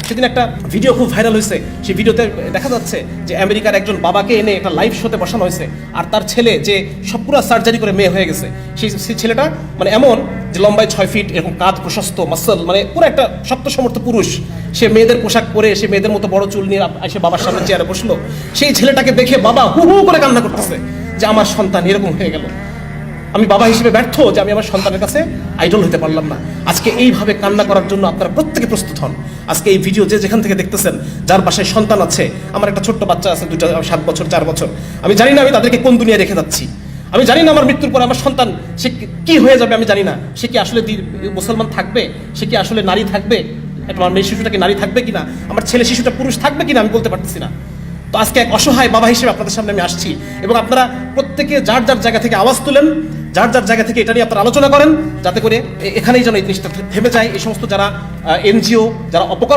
সেদিন একটা ভিডিও খুব ভাইরাল হয়েছে। সেই ভিডিওতে দেখা যাচ্ছে যে আমেরিকার একজন বাবাকে এনে একটা লাইভ শোতে বসানো হয়েছে, আর তার ছেলে যে সব পুরো সার্জারি করে মেয়ে হয়ে গেছে, সেই ছেলেটা মানে এমন যে লম্বায় 6 ফিট, এরকম কাঁধ প্রশস্ত, মাসল, মানে পুরো একটা শক্ত সমর্থ পুরুষ। সে মেয়েদের পোশাক পরে, সে মেয়েদের মতো বড় চুল নিয়ে এসে বাবার সামনে চেয়ারে বসলো। সেই ছেলেটাকে দেখে বাবা হু হু করে কান্না করতেছে যে আমার সন্তান এরকম হয়ে গেল, আমি বাবা হিসেবে ব্যর্থ যে আমি আমার সন্তানের কাছে আইডল হতে পারলাম না। আজকে এইভাবে কান্না করার জন্য আপনারা প্রত্যেকে প্রস্তুত হন। আজকে এই ভিডিও যে যেখান থেকে দেখতেছেন, যার বাসায় সন্তান আছে, আমার একটা ছোট্ট বাচ্চা আছে, 7 বছর 4 বছর, আমি জানি না আমি তাদেরকে কোন দুনিয়ায় রেখে যাচ্ছি। আমি জানি না আমার মৃত্যুর পর আমার সন্তান সে কি হয়ে যাবে, আমি জানি না। সে কি আসলে মুসলমান থাকবে, সে কি আসলে নারী থাকবে, আমার মেয়ে শিশুটাকে নারী থাকবে কিনা, আমার ছেলে শিশুটা পুরুষ থাকবে কিনা, আমি বলতে পারতেছি না। তো আজকে এক অসহায় বাবা হিসেবে আপনাদের সামনে আমি আসছি, এবং আপনারা প্রত্যেকে যার যার জায়গা থেকে আওয়াজ তুলেন, যার যার জায়গা থেকে এটা নিয়ে আপনারা আলোচনা করেন, যাতে করে এখানেই যেন এই জিনিসটা থেমে যায়। এই সমস্ত যারা এনজিও, যারা অপকর্ম